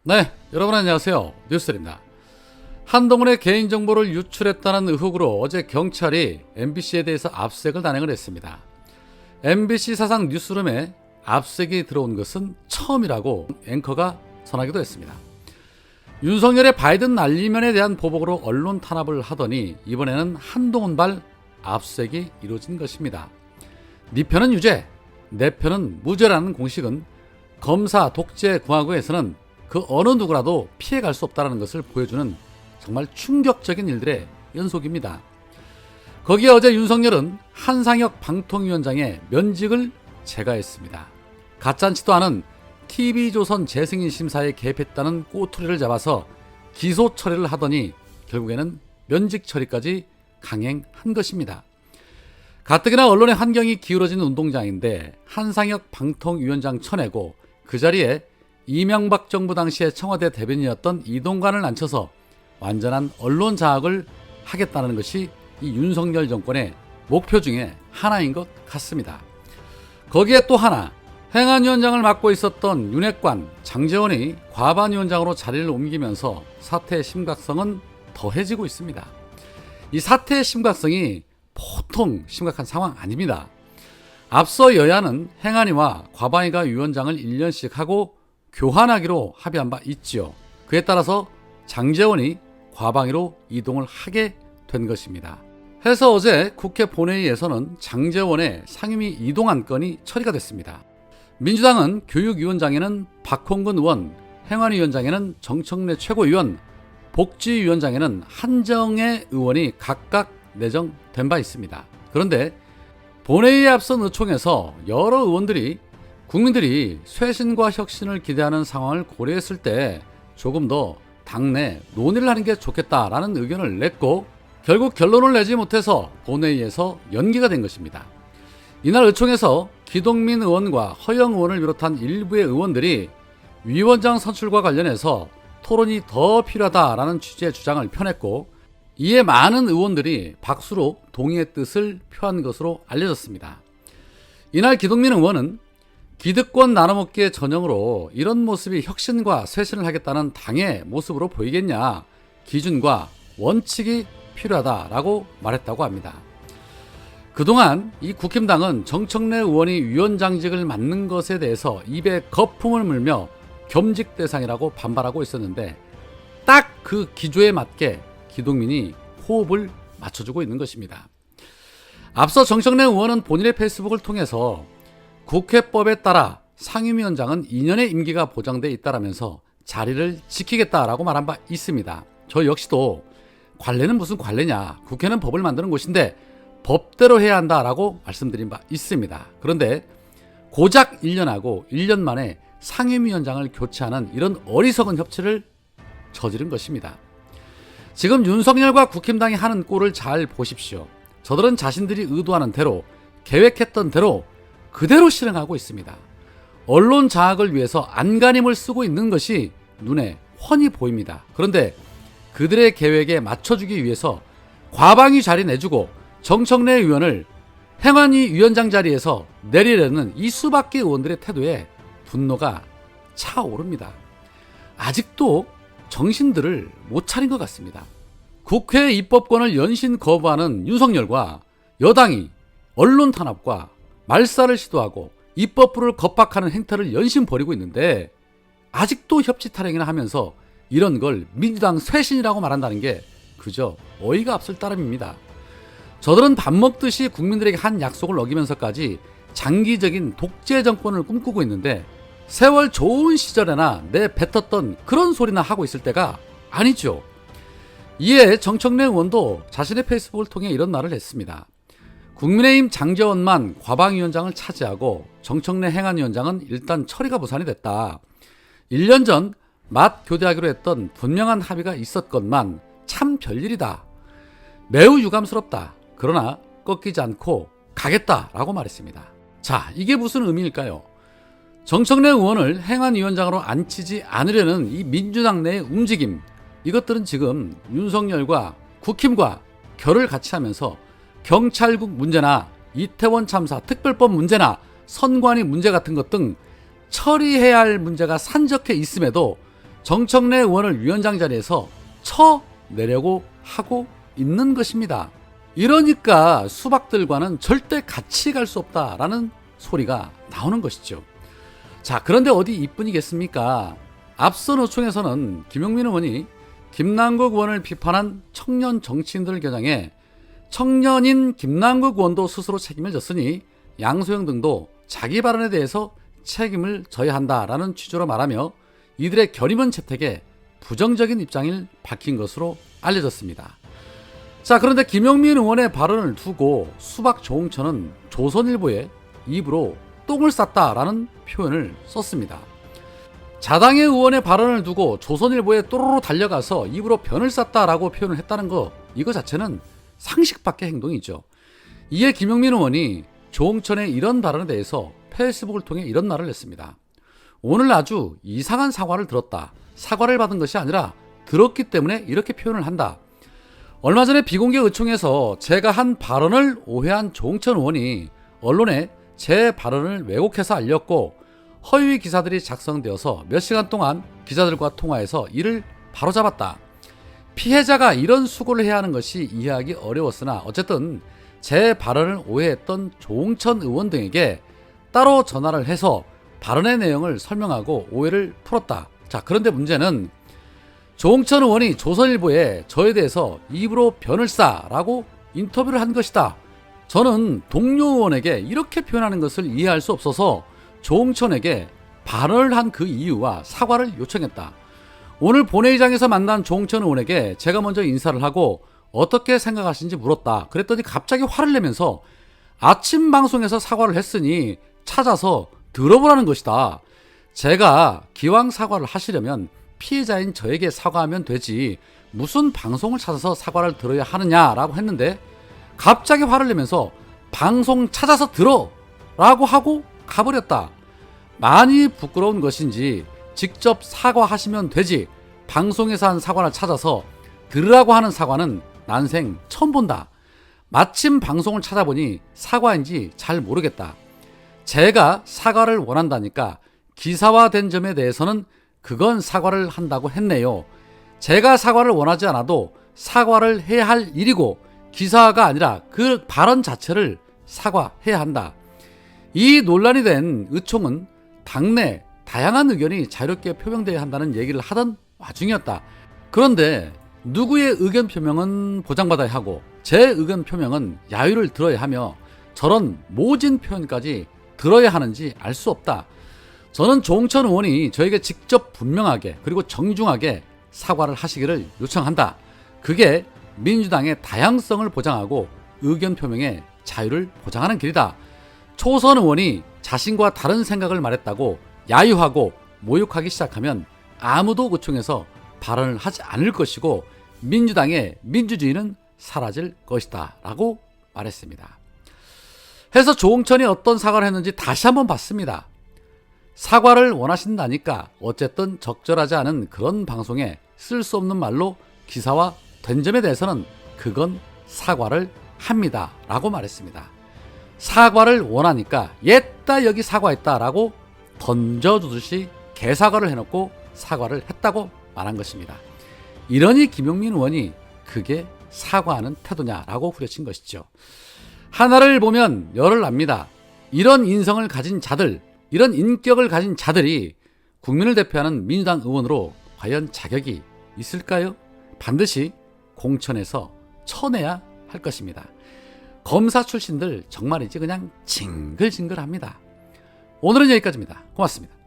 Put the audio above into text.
네, 여러분 안녕하세요. 뉴스입니다. 한동훈의 개인정보를 유출했다는 의혹으로 어제 경찰이 MBC에 대해서 압수색을 단행을 했습니다. MBC 사상 뉴스룸에 압수색이 들어온 것은 처음이라고 앵커가 전하기도 했습니다. 윤석열의 바이든 난리면에 대한 보복으로 언론 탄압을 하더니 이번에는 한동훈발 압수색이 이루어진 것입니다. 네 편은 유죄, 내 편은 무죄라는 공식은 검사 독재 공화국에서는 그 어느 누구라도 피해갈 수 없다는 것을 보여주는 정말 충격적인 일들의 연속입니다. 거기에 어제 윤석열은 한상혁 방통위원장의 면직을 제거했습니다. 가짜치도 않은 TV조선 재승인 심사에 개입했다는 꼬투리를 잡아서 기소 처리를 하더니 결국에는 면직 처리까지 강행한 것입니다. 가뜩이나 언론의 환경이 기울어진 운동장인데 한상혁 방통위원장 쳐내고 그 자리에 이명박 정부 당시에 청와대 대변인이었던 이동관을 앉혀서 완전한 언론 장악을 하겠다는 것이 이 윤석열 정권의 목표 중에 하나인 것 같습니다. 거기에 또 하나, 행안위원장을 맡고 있었던 윤핵관 장제원이 과반위원장으로 자리를 옮기면서 사태의 심각성은 더해지고 있습니다. 이 사태의 심각성이 보통 심각한 상황 아닙니다. 앞서 여야는 행안위와 과반위가 위원장을 1년씩 하고 교환하기로 합의한 바 있지요. 그에 따라서 장제원이 과방위로 이동을 하게 된 것입니다. 해서 어제 국회 본회의에서는 장제원의 상임위 이동 안건이 처리가 됐습니다. 민주당은 교육위원장에는 박홍근 의원, 행안위원장에는 정청래 최고위원, 복지위원장에는 한정혜 의원이 각각 내정된 바 있습니다. 그런데 본회의에 앞선 의총에서 여러 의원들이 국민들이 쇄신과 혁신을 기대하는 상황을 고려했을 때 조금 더 당내 논의를 하는 게 좋겠다라는 의견을 냈고 결국 결론을 내지 못해서 본회의에서 연기가 된 것입니다. 이날 의총에서 기동민 의원과 허영 의원을 비롯한 일부의 의원들이 위원장 선출과 관련해서 토론이 더 필요하다라는 취지의 주장을 펴냈고 이에 많은 의원들이 박수로 동의의 뜻을 표한 것으로 알려졌습니다. 이날 기동민 의원은 기득권 나눠먹기의 전형으로 이런 모습이 혁신과 쇄신을 하겠다는 당의 모습으로 보이겠냐, 기준과 원칙이 필요하다라고 말했다고 합니다. 그동안 이 국힘당은 정청래 의원이 위원장직을 맡는 것에 대해서 입에 거품을 물며 겸직 대상이라고 반발하고 있었는데 딱 그 기조에 맞게 기동민이 호흡을 맞춰주고 있는 것입니다. 앞서 정청래 의원은 본인의 페이스북을 통해서 국회법에 따라 상임위원장은 2년의 임기가 보장돼 있다라면서 자리를 지키겠다라고 말한 바 있습니다. 저 역시도 관례는 무슨 관례냐, 국회는 법을 만드는 곳인데 법대로 해야 한다라고 말씀드린 바 있습니다. 그런데 고작 1년하고 1년 만에 상임위원장을 교체하는 이런 어리석은 협치를 저지른 것입니다. 지금 윤석열과 국힘당이 하는 꼴을 잘 보십시오. 저들은 자신들이 의도하는 대로, 계획했던 대로 그대로 실행하고 있습니다. 언론 장악을 위해서 안간힘을 쓰고 있는 것이 눈에 훤히 보입니다. 그런데 그들의 계획에 맞춰주기 위해서 과방위 자리 내주고 정청래 의원을 행안위 위원장 자리에서 내리려는 이 수밖에 의원들의 태도에 분노가 차오릅니다. 아직도 정신들을 못 차린 것 같습니다. 국회 입법권을 연신 거부하는 윤석열과 여당이 언론 탄압과 말살을 시도하고 입법부를 겁박하는 행태를 연신 벌이고 있는데 아직도 협치 탈행이나 하면서 이런 걸 민주당 쇄신이라고 말한다는 게 그저 어이가 없을 따름입니다. 저들은 밥 먹듯이 국민들에게 한 약속을 어기면서까지 장기적인 독재 정권을 꿈꾸고 있는데 세월 좋은 시절에나 내뱉었던 그런 소리나 하고 있을 때가 아니죠. 이에 정청래 의원도 자신의 페이스북을 통해 이런 말을 했습니다. 국민의힘 장제원만 과방위원장을 차지하고 정청래 행안위원장은 일단 처리가 무산이 됐다. 1년 전 맞교대하기로 했던 분명한 합의가 있었건만 참 별일이다. 매우 유감스럽다. 그러나 꺾이지 않고 가겠다라고 말했습니다. 자, 이게 무슨 의미일까요? 정청래 의원을 행안위원장으로 앉히지 않으려는 이 민주당 내의 움직임, 이것들은 지금 윤석열과 국힘과 결을 같이 하면서 경찰국 문제나 이태원 참사 특별법 문제나 선관위 문제 같은 것 등 처리해야 할 문제가 산적해 있음에도 정청래 의원을 위원장 자리에서 쳐내려고 하고 있는 것입니다. 이러니까 수박들과는 절대 같이 갈 수 없다라는 소리가 나오는 것이죠. 자, 그런데 어디 이뿐이겠습니까? 앞선 의총에서는 김용민 의원이 김남국 의원을 비판한 청년 정치인들을 겨냥해 청년인 김남국 의원도 스스로 책임을 졌으니 양소영 등도 자기 발언에 대해서 책임을 져야 한다라는 취지로 말하며 이들의 결임은 채택에 부정적인 입장을 밝힌 것으로 알려졌습니다. 자, 그런데 김용민 의원의 발언을 두고 수박 조홍천은 조선일보에 입으로 똥을 쌌다라는 표현을 썼습니다. 자당의 의원의 발언을 두고 조선일보에 또로로 달려가서 입으로 변을 쌌다라고 표현을 했다는 거, 이거 자체는 상식 밖의 행동이죠. 이에 김용민 의원이 조홍천의 이런 발언에 대해서 페이스북을 통해 이런 말을 했습니다. 오늘 아주 이상한 사과를 들었다. 사과를 받은 것이 아니라 들었기 때문에 이렇게 표현을 한다. 얼마 전에 비공개 의총에서 제가 한 발언을 오해한 조홍천 의원이 언론에 제 발언을 왜곡해서 알렸고 허위 기사들이 작성되어서 몇 시간 동안 기자들과 통화해서 이를 바로잡았다. 피해자가 이런 수고를 해야 하는 것이 이해하기 어려웠으나 어쨌든 제 발언을 오해했던 조홍천 의원 등에게 따로 전화를 해서 발언의 내용을 설명하고 오해를 풀었다. 자, 그런데 문제는 조홍천 의원이 조선일보에 저에 대해서 입으로 변을 싸라고 인터뷰를 한 것이다. 저는 동료 의원에게 이렇게 표현하는 것을 이해할 수 없어서 조홍천에게 발언을 한 그 이유와 사과를 요청했다. 오늘 본회의장에서 만난 조홍천 의원에게 제가 먼저 인사를 하고 어떻게 생각하시는지 물었다. 그랬더니 갑자기 화를 내면서 아침 방송에서 사과를 했으니 찾아서 들어보라는 것이다. 제가 기왕 사과를 하시려면 피해자인 저에게 사과하면 되지 무슨 방송을 찾아서 사과를 들어야 하느냐라고 했는데 갑자기 화를 내면서 방송 찾아서 들어 라고 하고 가버렸다. 많이 부끄러운 것인지 직접 사과하시면 되지 방송에서 한 사과를 찾아서 들으라고 하는 사과는 난생 처음 본다. 마침 방송을 찾아보니 사과인지 잘 모르겠다. 제가 사과를 원한다니까 기사화된 점에 대해서는 그건 사과를 한다고 했네요. 제가 사과를 원하지 않아도 사과를 해야 할 일이고 기사화가 아니라 그 발언 자체를 사과해야 한다. 이 논란이 된 의총은 당내 다양한 의견이 자유롭게 표명되어야 한다는 얘기를 하던 와중이었다. 그런데 누구의 의견 표명은 보장받아야 하고 제 의견 표명은 야유를 들어야 하며 저런 모진 표현까지 들어야 하는지 알 수 없다. 저는 조홍천 의원이 저에게 직접 분명하게 그리고 정중하게 사과를 하시기를 요청한다. 그게 민주당의 다양성을 보장하고 의견 표명의 자유를 보장하는 길이다. 초선 의원이 자신과 다른 생각을 말했다고 야유하고 모욕하기 시작하면 아무도 의총에서 발언을 하지 않을 것이고 민주당의 민주주의는 사라질 것이다 라고 말했습니다. 해서 조홍천이 어떤 사과를 했는지 다시 한번 봤습니다. 사과를 원하신다니까 어쨌든 적절하지 않은 그런 방송에 쓸 수 없는 말로 기사화 된 점에 대해서는 그건 사과를 합니다 라고 말했습니다. 사과를 원하니까 옛다 여기 사과했다 라고 던져주듯이 개사과를 해놓고 사과를 했다고 말한 것입니다. 이러니 김용민 의원이 그게 사과하는 태도냐라고 후려친 것이죠. 하나를 보면 열을 납니다. 이런 인성을 가진 자들, 이런 인격을 가진 자들이 국민을 대표하는 민주당 의원으로 과연 자격이 있을까요? 반드시 공천에서 쳐내야 할 것입니다. 검사 출신들 정말이지 그냥 징글징글합니다. 오늘은 여기까지입니다. 고맙습니다.